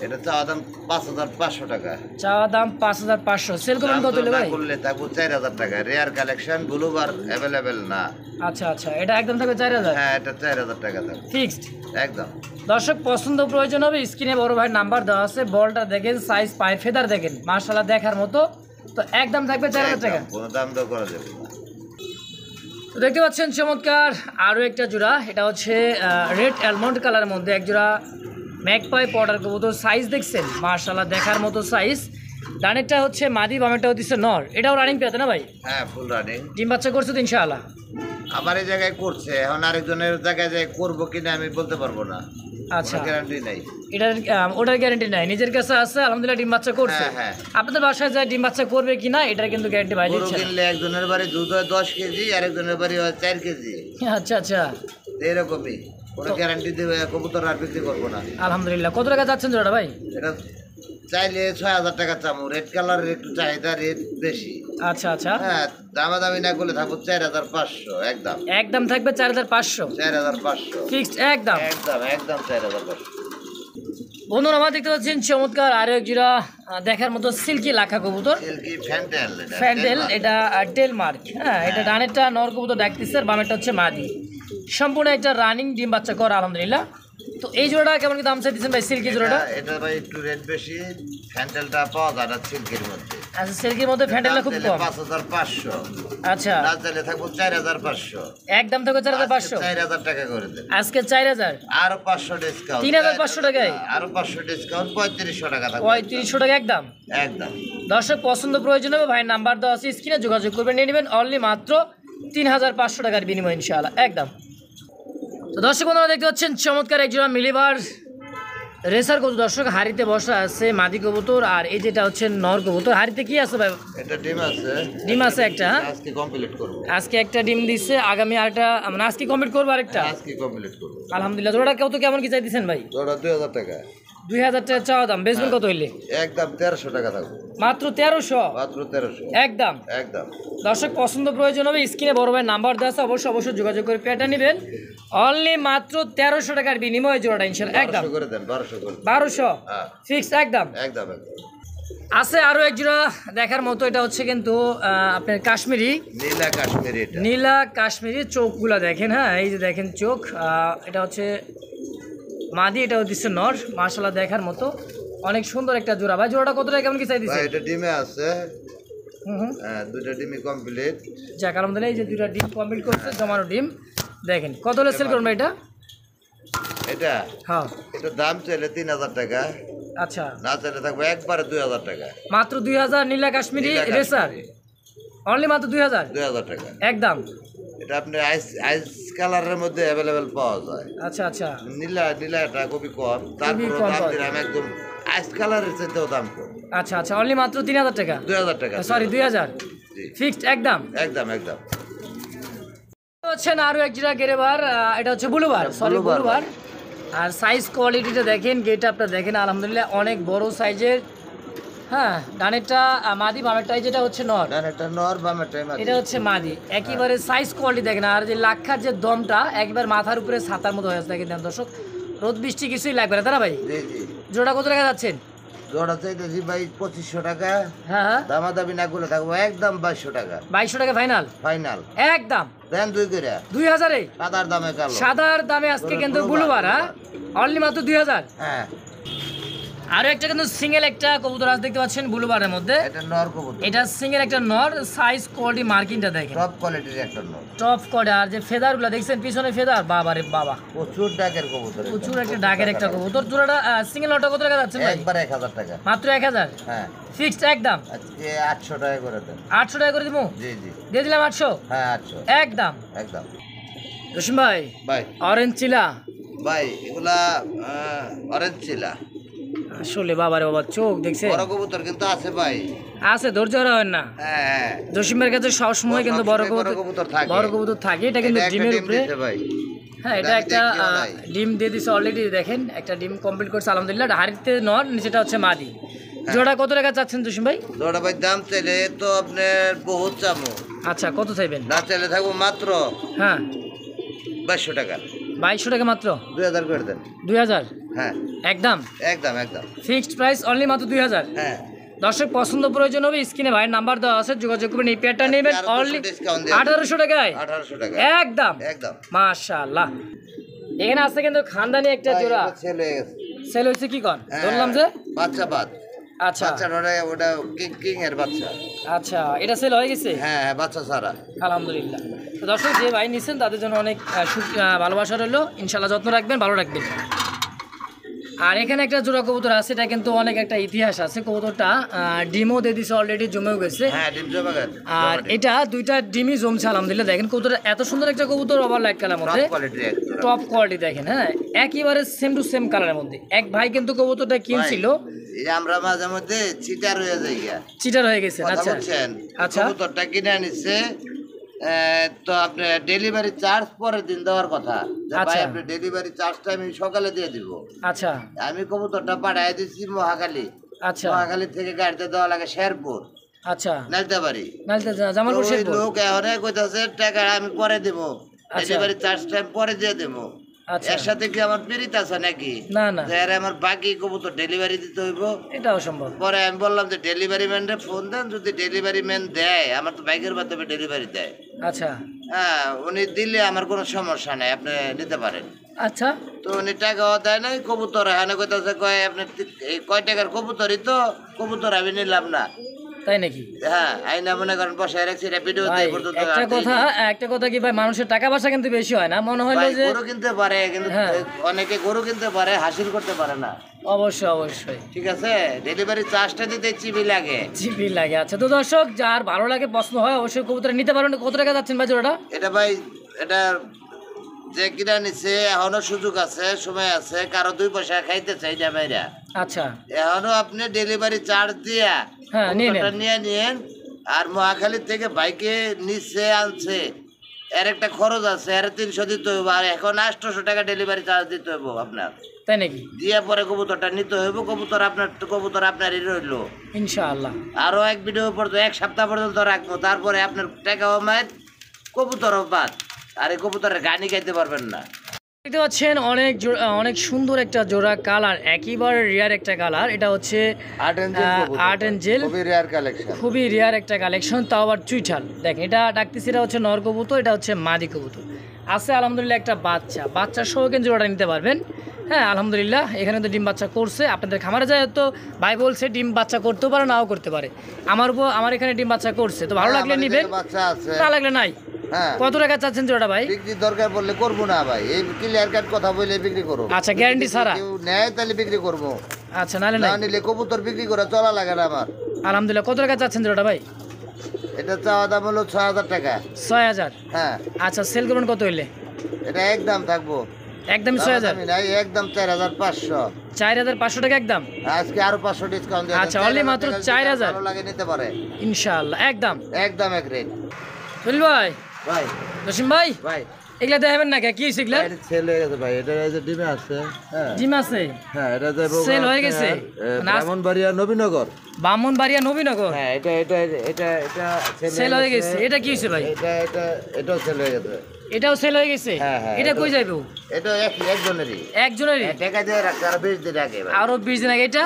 এটা চাওয়া দাম 5500 টাকা। চাওয়া দাম 5500। সেল করবেন কত হলে ভাই? করলে থাকবো 4000 টাকা। রেয়ার কালেকশন, ব্লুবার অ্যাভেলেবেল না। আচ্ছা আচ্ছা, এটা একদম থাকবে 4000। হ্যাঁ এটা 4000 টাকা থাকবে ফিক্সড একদম। দর্শক পছন্দ প্রয়োজন হবে স্ক্রিনে বড় ভাইয়ের নাম্বার দেওয়া আছে, বলটা দেখেন, সাইজ পায়ের ফেদার দেখেন, মাশাআল্লাহ দেখার মতো। তো একদম থাকবে 4000 টাকা। একদম, কোনো দাম দর করা যাবে না। তো দেখতে পাচ্ছেন চমৎকার আরও একটা জোড়া, এটা হচ্ছে রেড অ্যালমন্ড কালারের মধ্যে এক জোড়া ম্যাকপাই পটার কবুতর। সাইজ দেখছেন মাশাআল্লাহ দেখার মতো সাইজ। ডানেরটা হচ্ছে মাদি, বামেরটা হচ্ছে নর। এটাও রানিং পেতে না ভাই? হ্যাঁ ফুল রানিং। ডিম বাচ্চা করছে তো ইনশাআল্লাহ? আমার এই জায়গায় করছে, এখন আরেকজনের জায়গায় যে করবো কিনা আমি বলতে পারবো না। আচ্ছা গ্যারান্টি নাই এটার, ওটার গ্যারান্টি নাই, নিজের কাছে আছে আলহামদুলিল্লাহ ডিম বাচ্চা করছে। হ্যাঁ। আপনাদের বাসায় যায় ডিম বাচ্চা করবে কিনা এটার কিন্তু গ্যারান্টি ভাই গরু দিচ্ছে না। কিনলে একজনের বাড়ি দুধ হয় 10 কেজি, আরেকজনের বাড়ি হয় 4 কেজি। আচ্ছা আচ্ছা, এরকমই কোনো গ্যারান্টি দেবে কবুতর আর বিক্রি করবো না। আলহামদুলিল্লাহ। কত টাকা যাচ্ছেন জোড়াটা ভাই? এটা চাইলে 6,000 টাকা চামু, রেড কালারের একটু চাহিদা, রেট বেশি। আচ্ছা আচ্ছা, হ্যাঁ, দামাদামি না করলে থাকবো 4,500 একদম। একদম থাকবে 4,500 4,500 ফিক্সড একদম। একদম একদম 4,500। বন্ধুরা আমার দেখতে পাচ্ছেন চমৎকার আরো এক জোড়া দেখার মতো সিল্কি লাখা কবুতর, সিল্কি ফ্যান্টেল, ফ্যান্ডেল, এটা ডেলমার্ক। হ্যাঁ, এটা ডানেরটা নর কবুতর দেখতেছে আর বামেরটা হচ্ছে মাদি। সম্পূর্ণ একটা রানিং ডিম বাচ্চা করা আলহামদুলিল্লাহ। তো এই জোড়াটা কেমন কি দাম চাইতেছেন ভাই সিল্কি জোড়াটা? এটা ভাই একটু রেট বেশি, ফ্যান্টেলটা পাওয়া যায় না সিল্কের মধ্যে। আচ্ছা, সিল্কির মধ্যে ফ্যান্ডেলটা খুব কম। 5,500। আচ্ছা, না চাইলে থাকবো 4,500। একদম থাকবে 4,500। 4,000 টাকা করে দেন। আজকে 4,000, আরো 500 ডিসকাউন্ট। 3,500 টাকায় আরো 500 ডিসকাউন্ট, 3,500 টাকা থাকবে। 3,500 টাকা একদম। একদম। দর্শক পছন্দ প্রয়োজন হবে ভাই নাম্বার দেওয়া আছে স্ক্রিনে, যোগাযোগ করবেন, নিয়ে নেবেন অনলি মাত্র 3,500 টাকার বিনিময় ইনশাআল্লাহ একদম। তো দর্শক বন্ধুরা দেখতে পাচ্ছেন চমৎকার একজোড়া মিলিবার রেসার কবুতর। দর্শক হাড়িতে বসা আছে মাদি কবুতর, আর এই যেটা হচ্ছে নর কবুতর। হাড়িতে কি আছে ভাই? এটা ডিম আছে। ডিম আছে একটা, হ্যাঁ? আজকে কমপ্লিট করব। আজকে একটা ডিম দিচ্ছে, আগামী আরেকটা মানে আজকে কমপ্লিট করবো আরেকটা। আজকে কমপ্লিট করব আলহামদুলিল্লাহ। জোড়াটা কত কেমন কি চাইতেছেন ভাই? ওটা 2,000 টাকা। 2,000 টাকা চাওয়া দাম, বেচবেন কত হইলে? একদম 1,300 টাকা থাকবে। মাত্র 1,300 মাত্র 1,300 একদম। একদম। দর্শক পছন্দ প্রয়োজন হবে স্ক্রিনে বড় ভাই নাম্বার দেওয়া আছে, অবশ্যই যোগাযোগ করে পেটা নেবেন অনলি মাত্র 1,300 টাকার বিনিময়ে জোড়াটা ইনশাআল্লাহ একদম। 1200 করে দেন, 1200 করে দেন। 1,200 হ্যাঁ ফিক্স একদম একদম একদম। আছে আরো এক জোড়া দেখার মতো, এটা হচ্ছে কিন্তু আপনার কাশ্মীরি, নীলা কাশ্মীরি। এটা নীলা কাশ্মীরি। চোখগুলা দেখেন, হ্যাঁ এই যে দেখেন চোখ। এটা হচ্ছে মাদি, এটা হচ্ছে নর। মাশাআল্লাহ দেখার মতো অনেক সুন্দর একটা জোড়া। ভাই জোড়াটা কত টাকা কেমন কি চাই দিছে? ভাই এটা ডিমে আছে। হুম, হ্যাঁ, দুটো ডিমই কমপ্লিট। যাক আলহামদুলিল্লাহ, এই যে দুটা ডিম কমপ্লিট করছে, জমানো ডিম। দেখেন কত হলে সেল করবেন এটা? এটা হ্যাঁ, এটা দাম চাইলে 3,000 টাকা, আচ্ছা না চাইলে থাকবে একবারে 2,000 টাকা। মাত্র 2,000 নীলা কাশ্মীরি নীলা রেসার, কাশ্মীরি। অনলি মাত্র 2,000 2,000 টাকা একদম। এটা আপনি আইস আইস কালারের মধ্যে অ্যাভেলেবেল পাওয়া যায়। আচ্ছা আচ্ছা, নীলাটা খুবই কম, তারপর কম দাম পাওয়া দিলাম একদম আইস কালারের চাইতেও দাম কম। আচ্ছা আচ্ছা, অনলি মাত্র 3,000 টাকা, 2,000 টাকা। সরি 2,000 জি ফিক্সড একদম। একদম একদম। হচ্ছেন আরো এক জোড়া গেরেবার, এটা হচ্ছে ব্লুবার, সরি ব্লুবার। ব্লুবার। আর সাইজ কোয়ালিটিটা দেখেন, গেট আপটা দেখেন, আলহামদুলিল্লাহ অনেক বড় সাইজের। হ্যাঁ, ডানেরটা মাদি, বামেরটাই যেটা হচ্ছে নর, না এটা নর বামেরটাই মাদি। এটা হচ্ছে মাদি। একেবারে সাইজ কোয়ালিটি দেখেন, আর যে লাক্ষার যে দমটা একবার মাথার উপরে ছাতার মতো হয়ে আছে দেখেন দর্শক। রোদ বৃষ্টি কিছুই লাগবে না, তারা ভাই। জি জি। জোড়া কত টাকা যাচ্ছেন? জোড়া চাইতেছি ভাই 2,500 টাকা, হ্যাঁ হ্যাঁ, দামাদামি না করলে থাকবো একদম 2,200 টাকা 2,200 টাকা ফাইনাল ফাইনাল। একদম। দেন 2 করে 2,000 এ সাদার দামে কালো। সাদার দামে আজকে কিন্তু ব্লুবার, হ্যাঁ অনলি মাত্র 2,000। হ্যাঁ, আরো একটা কিন্তু সিঙ্গেল একটা কবুতর আজ দেখতে পাচ্ছেন ব্লুবারের মধ্যে। এটা নর কবুতর, এটা সিঙ্গেল একটা নর, সাইজ কোয়ালিটি মার্কিংটা দেখেন টপ কোয়ালিটির একটা নর। Top quality. আর যে ফেদার গুলা দেখছেন পিছনে ফেদার, বাবা রে বাবা, প্রচুর ডাকের কবুতর, প্রচুর একটা ডাকের একটা কবুতর। জোড়াটা সিঙ্গেল নটা কত টাকা যাচ্ছে ভাই? একবার 1,000 টাকা। মাত্র 1,000 হ্যাঁ, ফিক্সড একদম। আজকে 800 টাকা করে দেন। 800 টাকা করে দিব, জি জি। দিয়ে দিলাম 800 হ্যাঁ 800 একদম। একদম। জসিম ভাই ভাই অরেঞ্জ চিলা, ভাই এগুলা অরেঞ্জ চিলা আসলে বাবা রে বাবা, চোখ দেখছে বড় কবুতর কিন্তু আছে ভাই, আছে, ধৈর্য হারাবেন না। হ্যাঁ হ্যাঁ। জসিমের কাছে সবসময় কিন্তু বড় সবসময় কবুতর থাকে। বড় কবুতর থাকে। এটা কিন্তু এটা একটা ডিমের ডিম উপরে, দিছে ভাই। হ্যাঁ এটা এটা একটা দেখিও নাই। ডিম দিয়ে দিছে অলরেডি, দেখেন একটা ডিম কমপ্লিট করছে আলহামদুলিল্লাহ। হাড়িতে নর, নিচেটা হচ্ছে মাদি। জোড়া কত টাকা চাচ্ছেন জসিম ভাই? জোড়া ভাই দাম চাইলে তো আপনার বহুত চামো, আচ্ছা কত চাইবেন? না চাইলে থাকবো মাত্র হ্যাঁ 2,200 টাকা। 2,200 টাকা মাত্র, 2,000 করে দেন। 2,000 হ্যাঁ একদম একদম একদম। ফিক্সড প্রাইস অনলি মাত্র 2,000। হ্যাঁ, দর্শক পছন্দ প্রয়োজন হবে স্ক্রিনে ভাইয়ের নাম্বার দেওয়া আছে, যোগাযোগ করবেন। এই পেয়ারটা নেবেন আজকে আরো অনলি 200 discount দিয়ে 1,800 টাকায় 1,800 টাকা একদম একদম। মাশাআল্লাহ। এখানে আছে কিন্তু খানদানি একটা জোড়া ভাই, ছেলে গেছে। সেল হয়েছে কি কর হ্যাঁ, ধরলাম যে। বাচ্চা বাদ। আচ্ছা বাচ্চা ওটা কিং এর বাচ্চা। আচ্ছা, এটা সেল হয়ে গেছে হ্যাঁ হ্যাঁ, বাচ্চা ছাড়া। আলহামদুলিল্লাহ। তো দর্শক যে ভাই নিচ্ছেন তাদের জন্য অনেক ভালোবাসা রইলো, ইনশাল্লাহ যত্ন রাখবেন, ভালো রাখবেন। আর এখানে একটা জোড়া কবুতর আছে, এটা কিন্তু অনেক একটা ইতিহাস আছে। কবুতরটা ডিমও দিয়ে দিছে অলরেডি, জমেও গেছে। হ্যাঁ, ডিম জমা গেছে। আর এটা দুইটা ডিমই জমছে আলহামদুলিল্লাহ। দেখেন কবুতর এত সুন্দর একটা কবুতর, ওভার লাইট কালার মধ্যে, কোয়ালিটি একদম। টপ কোয়ালিটি দেখেন। হ্যাঁ একেবারে সেম টু সেম কালারের মধ্যে। এক ভাই কিন্তু কবুতরটা কিনছিল, এই যে আমরা মাঝে মধ্যে চিটার হয়ে যাই গিয়া। চিটার হয়ে গেছে। কথা আচ্ছা বলছেন, আচ্ছা। কবুতরটা কিনে আনিছে, তো আপনি ডেলিভারি চার্জ পরের দিন দেওয়ার কথা। যে ভাই আচ্ছা। আপনি ডেলিভারি চার্জটা আমি সকালে দিয়ে দিব। আচ্ছা আমি কবুতরটা পাঠাই দিচ্ছি মহাখালী, আচ্ছা নোয়াখালী থেকে গাড়িতে দেওয়া লাগে শেরপুর আচ্ছা নালতাবাড়ি। নালতে জামালপুর ওই শেরপুর লোক এখন কইতাছে টাকা আমি পরে দেবো, আচ্ছা। ডেলিভারি চার্জ টাইম পরে দিয়ে দেবো। আচ্ছা এর সাথে কি আমার পিরিত আছে নাকি? না না যে আরে আমার বাকি কবুতর ডেলিভারি দিতে হইব। এটা অসম্ভব। পরে আমি বললাম যে ডেলিভারি ম্যানরে ফোন দেন, যদি ডেলিভারি ম্যান দেয়, আমার তো বাইকের মাধ্যমে ডেলিভারি দেয়, আচ্ছা হ্যাঁ উনি দিলে আমার কোনো সমস্যা নাই, আপনি নিতে পারেন। আচ্ছা তো উনি টাকাও দেয় নাই, কবুতর এখানে কইতাছে কয় আপনি এই কয় টাকার কবুতরই তো, কবুতর আমি নিলাম না। তাই নাকি? হ্যাঁ আইনা মনে করেন বসায় রাখছি, এটা ভিডিও ভাই পর্যন্ত একটা কথা কি ভাই, মানুষের টাকা পয়সা কিন্তু বেশি হয় না মনে হলো যে। গরু কিনতে পারে কিন্তু হ্যাঁ। অনেকে গরু কিনতে পারে, হাসিল করতে পারে না। অবশ্যই অবশ্যই ঠিক আছে, ডেলিভারি চার্জটা দিতে চিবি লাগে। জিবি লাগে। আচ্ছা তো দর্শক যার ভালো লাগে পছন্দ হয় অবশ্যই কবুতর নিতে পারেন। কত টাকা যাচ্ছেন ভাই জোড়াটা? এটা ভাই এটা যে কিনা নিচ্ছে এখনো সুযোগ আছে, সময় আছে, কারো 2 পয়সা খাইতে চাই না ভাইরা। আচ্ছা এখনো আপনি ডেলিভারি চার্জ দিয়া হ্যাঁ, নিয়ে নেন। কবুতরটা নিয়ে নিয়েন। আর মহাখালী থেকে বাইকে নিচ্ছে আনছে, এর একটা খরচ আছে, এর 300 দিতে হইব, আর এখন 800 টাকা ডেলিভারি চার্জ দিতে হইব আপনার। তাই নাকি? দিয়ে পরে কবুতরটা নিতে হইব। কবুতর আপনারই রইলো। ইনশাআল্লাহ আরো এক ভিডিও পর্যন্ত 1 সপ্তাহ পর্যন্ত রাখবো, তারপরে আপনার টাকাও মায়ের, কবুতরও বাদ, আর এই কবুতরের গানই গাইতে পারবেন না। দেখতে পাচ্ছেন অনেক সুন্দর একটা জোড়া কালার, একেবারে রিয়ার একটা কালার। এটা হচ্ছে আর্ট এন্ড জেল, খুবই রেয়ার কালেকশন, খুবই রিয়ার একটা কালেকশন, তাও আবার চুইঠাল। দেখেন এটা ডাকতেছি, এটা হচ্ছে নর কবুতর, এটা হচ্ছে মাদি কবুতর। আছে আলহামদুলিল্লাহ একটা বাচ্চা সহ কিন্তু জোড়াটা নিতে পারবেন। হ্যাঁ আলহামদুলিল্লাহ এখানে তো ডিম বাচ্চা করছে। আপনাদের খামারে যায় তো ভাই বলছে ডিম বাচ্চা করতেও পারে নাও করতে পারে। আমার এখানে ডিম বাচ্চা করছে, তো ভালো লাগলে নিবেন, বাচ্চা আছে, না লাগলে নাই। হ্যাঁ কত টাকা চাচ্ছেন জোড়াটা ভাই? বিক্রি দরকার পড়লে করবো না ভাই, এই ক্লিয়ার কাট কথা বলে বিক্রি করবো। আচ্ছা গ্যারান্টি ছাড়া? কেউ নেয় তাহলে বিক্রি করবো, আচ্ছা নাহলে না নাই। নিলে কবুতর বিক্রি করে চলা লাগে না আমার। আলহামদুলিল্লাহ কত টাকা চাচ্ছেন জোড়াটা ভাই? এটা চাওয়া দাম হলো 6000 টাকা। 6000? হ্যাঁ আচ্ছা সেল করবেন কত হইলে? এটা একদম থাকবো, একদম 6000? আমি নাই, একদম 4500। 4500 টাকা একদম? আজকে আরো 500 ডিসকাউন্ট দিয়ে আচ্ছা, only মাত্র 4000? ভালো লাগে নিতে পারে ইনশাআল্লাহ একদম একদম এক রেট। চল ভাই, ভাই জসিম ভাই ভাই এগুলা দেখাবেন না কি হইছে এগুলা? এটা সেল হয়ে গেছে ভাই, এটা এই যে ডিমে আছে। হ্যাঁ জিম আছে? হ্যাঁ এটা যাবে সেল হয়ে গেছে? ব্রাহ্মণবাড়িয়া নবীনগর। ব্রাহ্মণবাড়িয়া নবীনগর হ্যাঁ এটা এটা এটা এটা সেল হয়ে গেছে। এটা কি হইছে ভাই? এটাও সেল হয়ে গেছে। এটাও সেল হয়ে গেছে? হ্যাঁ, হ্যাঁ, এটা কই যাইবো? এটা একজনেরই। একজনেরই? টাকা দিয়ে রাখতে আরো 20 দিন আগে ভাই, আরো 20 দিন আগে এটা?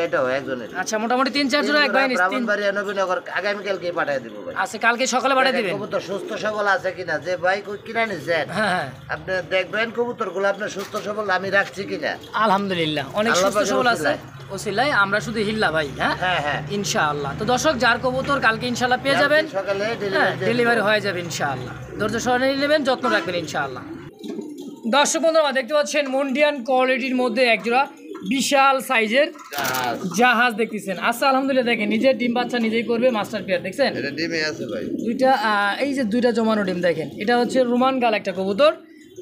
এটাও একজনেরই। আচ্ছা মোটামুটি 3-4 জোড়া এক ভাই নিস। ব্রাহ্মণবাড়িয়া নবীনগর আগামীকালকে পাঠিয়ে দিব ভাই। আচ্ছা কালকে সকালে পাঠিয়ে দিবেন? কবুতর সুস্থ সবল আছে কিনা, যে ভাই কিনা নিছেন হ্যাঁ হ্যাঁ আপনি দেখবেন কবুতর গুলো আপনার সুস্থ সবল আমি রাখছি কিনা। আলহামদুলিল্লাহ অনেক আল্লাহ সুস্থ পাকের সবল আছে, ওসিলায়। ওসিলায় আমরা শুধু হিল্লা ভাই। হ্যাঁ হ্যাঁ হ্যাঁ ইনশাআল্লাহ। তো দর্শক যার কবুতর কালকে ইনশাআল্লাহ পেয়ে যাবেন, সকালে হ্যাঁ ডেলিভারি হয়ে যাবে ইনশাআল্লাহ। ধৈর্য সহকারে নেবেন, যত্ন রাখবেন ইনশাআল্লাহ। দর্শক বন্ধুরা দেখতে পাচ্ছেন মন্ডিয়ান কোয়ালিটির মধ্যে একজোড়া বিশাল সাইজের জাহাজ দেখতেছেন। আচ্ছা আলহামদুলিল্লাহ দেখেন নিজের ডিম বাচ্চা নিজেই করবে, মাস্টার পেয়ার দেখছেন এটা ডিমে আছে ভাই। দুইটা, এই যে দুইটা জমানো ডিম দেখেন। এটা হচ্ছে রোমান গাল একটা কবুতর,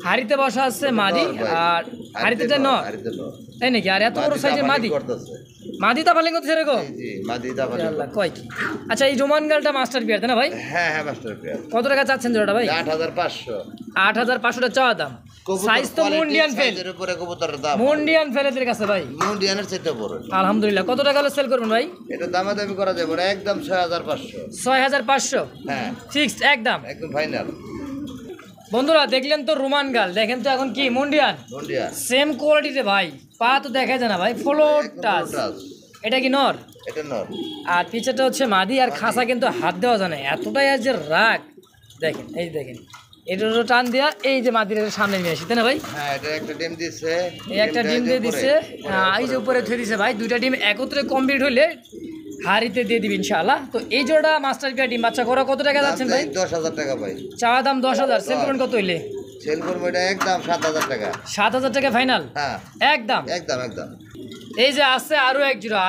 হাড়িতে বসা আছে মাদি, আর হাড়িতে নর, তাই নাকি? আর এত বড় সাইজের মাদি, মাদি তা পালিং করতেছে এরকম? আল্লাহ কয় কি। আচ্ছা এই জোমান গালটা মাস্টার পেয়ার তাই না ভাই? হ্যাঁ হ্যাঁ মাস্টার পেয়ার। কত টাকা চাচ্ছেন জোড়াটা ভাই? 8500। 8500 টাকা চাওয়া দাম। সাইজ তো মুন্ডিয়ান ফেল, এর উপরে কবুতরের দাম মুন্ডিয়ান ফেলেদের কাছে ভাই। মুন্ডিয়ানের চাইতে বড়। আলহামদুলিল্লাহ কত টাকা হলে সেল করবেন ভাই? এটা দামাদামি করা যাবে না, একদম 6500। 6500? হ্যাঁ ফিক্সড একদম একদম ফাইনাল। বন্ধুরা দেখলেন তো রোমান গাল, দেখেন তো এখন কি মুন্ডিয়ান মুন্ডিয়ান সেম কোয়ালিটিতে ভাই, পা তো দেখা যায় না ভাই, ফ্লোর টাচ। এটা কি নর? এটা নর। আর পিছেটা হচ্ছে মাদি, আর খাসা কিন্তু হাত দেওয়া যায় না, এতটাই আর যে রাগ। দেখেন এই দেখেন এটারও টান দেওয়া, এই যে মাদির সামনে নিয়ে আসি তাই না ভাই? হ্যাঁ এটা একটা ডিম দিছে, এই একটা ডিম দিয়ে দিচ্ছে, এই যে উপরে থুয়ে দিছে ভাই। দুইটা ডিম একত্রে কমপ্লিট হইলে হাড়িতে দিয়ে দিবি ইনশাআল্লাহ। তো এই জোড়া মাস্টার পেয়ার ডিম বাচ্চা করা কত টাকা যাচ্ছেন ভাই? 10000 টাকা ভাই। চাওয়া দাম 10000, সেল করবেন কত হইলে? সেল করবো এটা একদম 7000 টাকা। 7000 টাকা ফাইনাল? হ্যাঁ একদম একদম একদম। এই যে আছে আরো এক জোড়া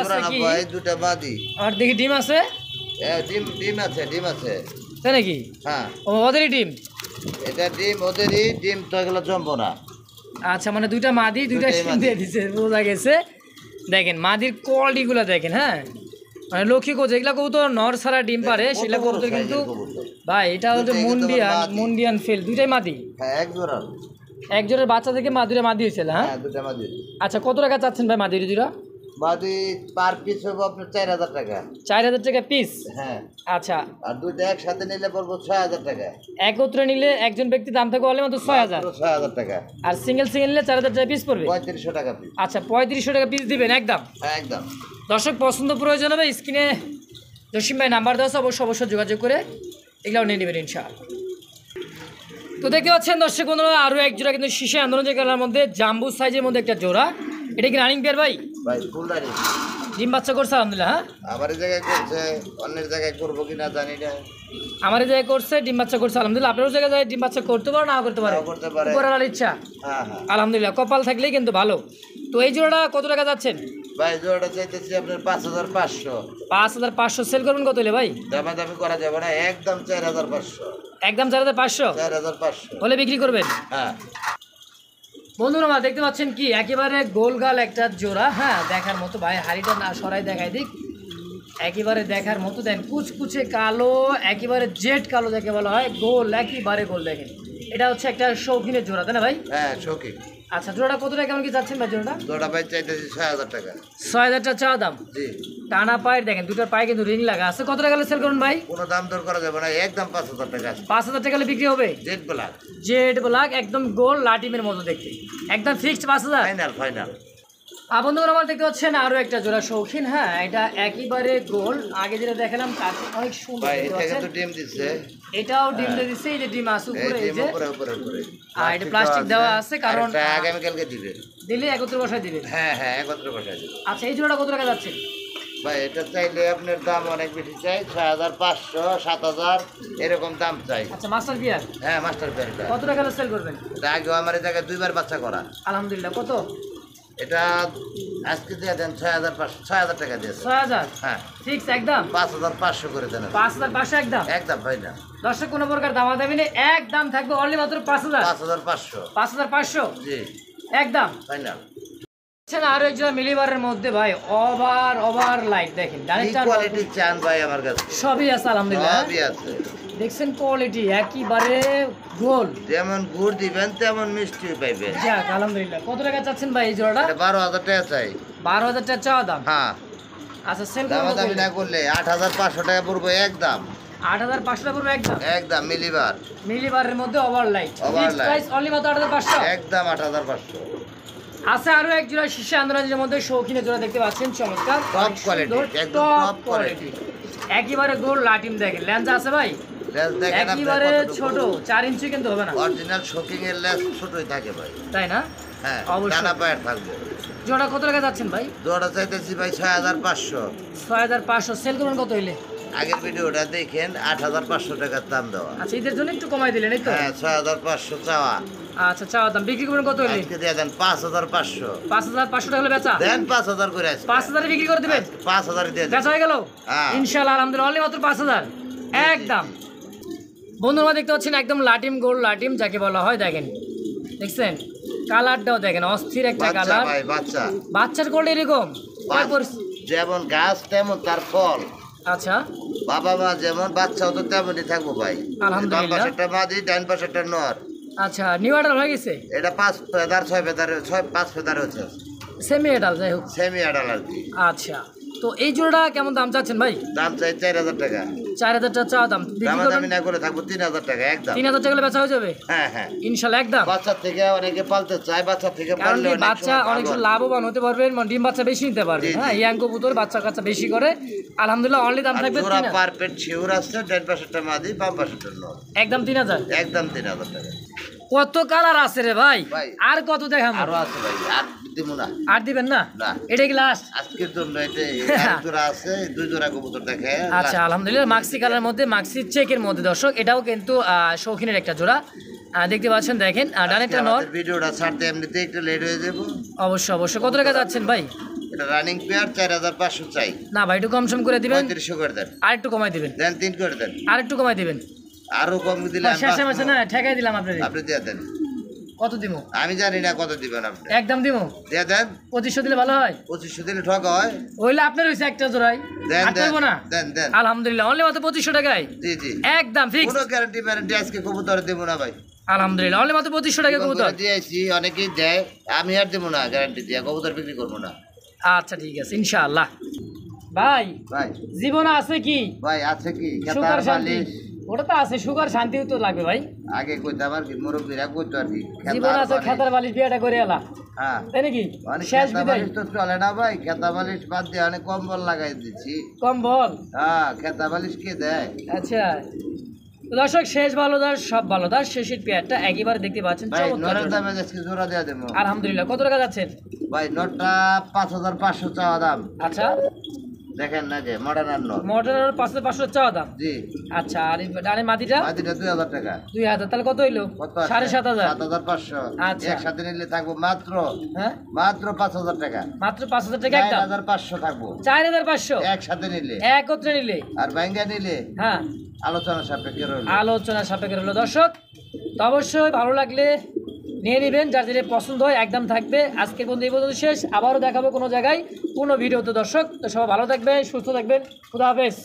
আছে কি? ভাই দুটো বাদি। আর দেখি ডিম আছে? ডিম আছে, ডিম আছে তাই নাকি? হ্যাঁ ও ওদেরই ডিম? এটা ডিম ওদেরই ডিম, তো এগুলো জমবো না। আচ্ছা মানে দুইটা মাদি দুইটা দুইটাই ডিম মাদি। দিয়ে দিছে, বোঝা গেছে। দেখেন মাদির কোয়ালিটিগুলো দেখেন। হ্যাঁ মানে লক্ষ্মী কোচ যেগুলা কবুতর নর ছাড়া ডিম পারে সেগুলা কবুতর কিন্তু ভাই, এটা হচ্ছে দুইটাই কিন্তু মাদি। মুন্ডিয়ান ফেল, দুইটাই মাদি। হ্যাঁ এক জোড়া। এক জোড়ার বাচ্চা থেকে দুইটা মাদি হয়েছিল। হ্যাঁ হ্যাঁ দুটো মাদি। আচ্ছা কত টাকা চাচ্ছেন ভাই মাদির দুইটা? মাদি পার পিস হবে আপনার 4000 টাকা। 4000 টাকা পিস। হ্যাঁ আচ্ছা, আর দুইটা একসাথে নিলে পড়বো 6000 টাকা। একত্রে নিলে একজন ব্যক্তি দাম থাকবে অনলি মাত্র 6000, 6000 টাকা। আর সিঙ্গেল নিলে 4000 টাকা পিস পড়বে। 3500 টাকা পিস। আচ্ছা, 3500 টাকা পিস দিবেন একদম। হ্যাঁ একদম। দর্শক পছন্দ প্রয়োজন হবে স্ক্রিনে জসিম ভাই নাম্বার দেওয়া আছে, অবশ্যই যোগাযোগ করে এগুলো নিয়ে নেবেন ইনশাআল্লাহ। তো দেখতে পাচ্ছেন দর্শক বন্ধুরা, আরও এক জোড়া কিন্তু শীষে আন্দোলন কালার মধ্যে জাম্বু সাইজের মধ্যে একটা জোড়া। এটা কি রানিং পেয়ার ভাই? ভাই ফুল রানিং। ডিম বাচ্চা করছে আলহামদুলিল্লাহ। হ্যাঁ, আমার এই জায়গায় করছে, অন্যের জায়গায় করবো কিনা জানি না। আমার এই জায়গায় করছে, ডিম বাচ্চা করছে আলহামদুলিল্লাহ। আপনারও জায়গায় যায় ডিম বাচ্চা করতে পারো, নাও করতে পারে, করতে পারে, উপরালার ইচ্ছা। হ্যাঁ হ্যাঁ আলহামদুলিল্লাহ, কপাল থাকলেই কিন্তু ভালো। তো এই জোড়াটা কত টাকা যাচ্ছেন ভাই? জোড়াটা চাইতেছি আপনার 5500। 5500 সেল করবেন কত হলে ভাই? দামাদামি করা যাবে না, একদম 4500। একদম 4500 4500 হলে বিক্রি করবেন। হ্যাঁ বন্ধুরা আমার দেখতে পাচ্ছেন কি একেবারে গোলগাল একটা জোড়া। হ্যাঁ, দেখার মতো ভাই, হাড়িটা না সরাই দেখাই দিক। একেবারে দেখার মতো, দেন কুচকুচে কালো, একেবারে জেড কালো যাকে বলা হয়, গোল একেবারে গোল। দেখেন এটা হচ্ছে একটা শৌখিনের জোড়া, তাই না ভাই? হ্যাঁ শৌখিন। আচ্ছা, জোড়াটা কত টাকা কেমন কি যাচ্ছেন ভাই জোড়াটা? জোড়া ভাই চাইতেছি 6000 টাকা। 6000 টাকা চা দাম। জি। টানা পায়ের দেখেন, দুটোর পায়ে কিন্তু রিং লাগা আছে। কত টাকা সেল করুন ভাই? কোনো দাম দর করা যাবে না, একদম 5000 টাকা। 5000 টাকা হলে বিক্রি হবে। Jet black. জেড ব্ল্যাক, একদম গোল লাটিমের মতো দেখতে, একদম ফিক্সড 5000। Final final. বন্ধুরা আমার দেখতে পাচ্ছেন আরো একটা জোড়া শৌখিন। হ্যাঁ, এটা একেবারে গোল। আগে যেটা দেখালাম তার থেকে অনেক সুন্দর ভাই দেখতে এটা পাচ্ছেন। কিন্তু ডিম দিচ্ছে। এটাও ডিম দিয়ে দিচ্ছে, এই যে ডিম আছে এই উপরে, এই ডিম যে উপরে উপরে উপরে। আর এটা প্লাস্টিক দেওয়া আছে, কারণ এটা আগামী কালকে দিবে। দিলে একত্রে বসায় দিবে। হ্যাঁ হ্যাঁ একত্রে বসাই দিবে। আচ্ছা, এই জোড়াটা কত টাকা যাচ্ছে ভাই? এটা চাইলে আপনার দাম অনেক বেশি চাই, 6500 7000 এরকম দাম চাই। আচ্ছা, মাস্টার বিয়ার হ্যাঁ মাস্টার প্যান্টটা। কত টাকা সেল করবেন? এটা আগেও আমার এই জায়গায় 2বার বাচ্চা করা। আলহামদুলিল্লাহ। কত? এটা আজকে দিয়ে দেন 6000 টাকা দিয়েছে। 6000 হ্যাঁ ফিক্স একদম। 5500 করে দেন। 5500 একদম। একদম ভাই না। দর্শক কোনো প্রকার দামাদামি নেই, একদম থাকবে অনলি মাত্র 5000। 5500। 5500 জি একদম ফাইনাল। আরো একজন মিলিবারের মধ্যে ভাই, ওভার লাইট দেখেন, কি কোয়ালিটি চান ভাই আমার কাছে? সবই আছে আলহামদুলিল্লাহ। সবই আছে। দেখছেন কোয়ালিটি একেবারে গোল। যেমন গুড় দিবেন তেমন মিষ্টি পাইবেন। যাক আলহামদুলিল্লাহ। কত টাকা চাচ্ছেন ভাই এই জোড়াটা? এটা 12000 টাকা চাই। 12000 টাকা চাওয়া দাম। হ্যাঁ আচ্ছা, সেল দামাদামি না করলে 8500 টাকা পড়বে একদম। 8500 টাকা পড়বে একদম। একদম মিলিবার। মিলিবারের মধ্যে over light, Overlight। Price only মাত্র 8500। একদম 8500। আছে আরো এক জোড়া শীর্ষে আন্দোলনের মধ্যে শৌখিনের জোড়া দেখতে পাচ্ছেন, চমৎকার টপ কোয়ালিটি, একদম টপ কোয়ালিটি। একেবারে গোল লাটিম দেখেন, লেন্স আছে ভাই লেস দেখেন আপনি একেবারে কতটুকু। ছোট, 4 ইঞ্চি কিন্তু হবে না। অরিজিনাল শোকিং এর লেস ছোটই থাকে ভাই। তাই না? হ্যাঁ অবশ্যই। ডানা পায়ের থাকবে। জোড়া কত টাকা যাচ্ছেন ভাই? জোড়া চাইতেছি ভাই 6500। 6500 সেল করবেন কত হইলে? আগের ভিডিওটা দেখেন 8500 টাকার দাম দেওয়া। আচ্ছা, ঈদের জন্য একটু কমাই দিলেন এই তো? হ্যাঁ 6500 চাওয়া। আচ্ছা, চাওয়া দাম। বিক্রি করবেন কত হইলে? আজকে দিয়ে দেন 5500। 5500 টাকা হলে বেচা? দেন 5000 করে আজকে। 5000 এ বিক্রি করে দিবেন? 5000 দিয়ে দেন। বেচা হয়ে গেল হ্যাঁ। ইনশাআল্লাহ আলহামদুলিল্লাহ, অনলি মাত্র 5000 একদম। বন্ধুরা দেখতে পাচ্ছেন একদম লাটিম গোল লাটিম যাকে বলা হয়, দেখেন দেখছেন কালারটাও দেখেন, অস্থির একটা বাচ্চা কালার। ভাই বাচ্চা। বাচ্চার কোল্ড এরকম তারপর। যেমন গাছ তেমন তার ফল। আচ্ছা, বাবা মা যেমন বাচ্চাও তো তেমনই থাকবো ভাই। আলহামদুলিল্লাহ। বাম পাশেরটা মাদি, ডান পাশেরটা নর। আচ্ছা, নিউ অর্ডার হয়ে গেছে? এটা 5 ফেদার 6 ফেদার 5 ফেদার হচ্ছে। সেমি এডাল যাই হোক। সেমি আডাল আর কি। আচ্ছা, তো এই জোড়া কেমন দাম চাচ্ছেন ভাই? দাম চাই 4000 টাকা। 4000 টাকা চা দাম। বিক্রি দামাদামি করবেন না করে থাকবো 3000 টাকা একদম। 3000 টাকা হলে বেচা হয়ে যাবে হ্যাঁ হ্যাঁ ইনশাআল্লাহ একদম। বাচ্চা থেকে অনেকে পালতে চায়, বাচ্চা থেকে কারণ পাললে কি অনেক বাচ্চা সময় অনেক ভালো। লাভবান হতে পারবেন, মানে ডিম বাচ্চা বেশি নিতে পারবেন। জি, জি। হ্যাঁ, ইয়াং কবুতর বাচ্চা কাচ্চা বেশি করে আলহামদুলিল্লাহ, অনলি দাম আর থাকবে জোড়া 3000 পারপেট শিউর আছে, ডান পাশেরটা মাদি, বাম পাশেরটা নর। একদম 3000। একদম 3000 টাকা। কত কালার আছে রে ভাই, ভাই। আর কত দেখাবো? আরো আছে ভাই, আর দিব না। আর দিবেন না? না। এটা কি লাস্ট? আজকের জন্য এটা এক জোড়া আছে, 2 জোড়া কবুতর দেখে। আচ্ছা, আলহামদুলিল্লাহ। মাক্সি কালার মধ্যে, মাক্সি চেকের মধ্যে দর্শক, এটাও কিন্তু শৌখিনের একটা জোড়া দেখতে পাচ্ছেন। দেখেন ডানেরটা নর। ভিডিওটা ছাড়তে এমনিতে একটু লেট হয়ে যাবো। অবশ্যই। কত টাকা যাচ্ছেন ভাই? এটা রানিং পেয়ার 4500 চাই। না ভাই, একটু কম সম করে দিবেন। 3500 করে দেন। আর একটু কমাই দিবেন। দেন 3 করে দেন। আর একটু কমাই দিবেন। আরো কম দিলে আমি শেষে বাঁচবো। না ঠেকাই দিলাম আপনাদের। আপনি দিয়ে দেন। কত দিব? আমি জানি না কত দিবেন আপনি। একদম দিব। দিয়ে দেন। 2500 দিলে ভালো হয়। 2500 দিলে ঠকা হয়। ওইলে আপনার হইছে একটা জোড়াই। দেন আর করবো না। দেন। আলহামদুলিল্লাহ, অনলি মাত্র 2500 টাকায় জি জি। একদম ফিক্স। কোনো গ্যারান্টি আজকে কবুতর দেব না ভাই। আলহামদুলিল্লাহ, অনলি মাত্র 2500 টাকা কবুতর। দিয়েছি, অনেকেই দেয়, আমি আর দেবো না গ্যারান্টি দিয়ে, কবুতর বিক্রি করবো না। আচ্ছা ঠিক আছে ইনশাআল্লাহ। ভাই ভাই জীবনে আছে কি ভাই আছে কি সুগার খেতার শান্তি? বালিশ ওটা তো আছে, সুগার শান্তিও তো লাগবে ভাই। আগে কইতাম আর কি মুরব্বীরা কইতো আর কি জীবন আছে খেতার বালিশ বিয়েটা করে এলা, হ্যাঁ তাই নাকি? মানে শেষ খেতা বিদায় বালিশ তো চলে না ভাই, খেতা বালিশ বাদ দিয়ে অনেক কম্বল লাগাই দিচ্ছি। কম্বল। হ্যাঁ খেতা বালিশ কে দেয়? আচ্ছা তো দর্শক, শেষ ভালো দাস সব ভালো দাস, শেষের পেয়ারটা একেবারে দেখতে পাচ্ছেন ভাই চমৎকার নরের জোড়া। দামে যাচ্ছি জোড়া দেওয়া দেবো। আলহামদুলিল্লাহ। কত টাকা যাচ্ছেন? ভাই নটটা 5500 চাওয়া দাম। আচ্ছা দেখেন না যে মডার্ন আর নট। মোটরের 500 চাওয়া দাম। জি আচ্ছা আর ডানে মাটিটা মাটিটা 2000 টাকা। 2000, তাহলে কত হইলো? কত আছে? 7500। 7500। আচ্ছা। একসাথে নিলে থাকবো মাত্র হ্যাঁ মাত্র 5000 টাকা। মাত্র 5000 টাকা একদম। 4500 থাকবো 4500 একসাথে নিলে। একত্রে নিলে। আর বাইঙ্গা নিলে হ্যাঁ আলোচনা সাপেক্ষে রইল। আলোচনা সাপেক্ষে হলো দর্শক। তো অবশ্যই ভালো লাগলে নিয়ে নেবেন, যার যেটা পছন্দ হয় একদম থাকবে। আজকের বন্ধু এই পর্যন্ত শেষ, আবারও দেখাবো কোনো জায়গায় কোনো ভিডিওতে দর্শক। তো সবাই ভালো থাকবেন, সুস্থ থাকবেন, খুদা হাফেজ।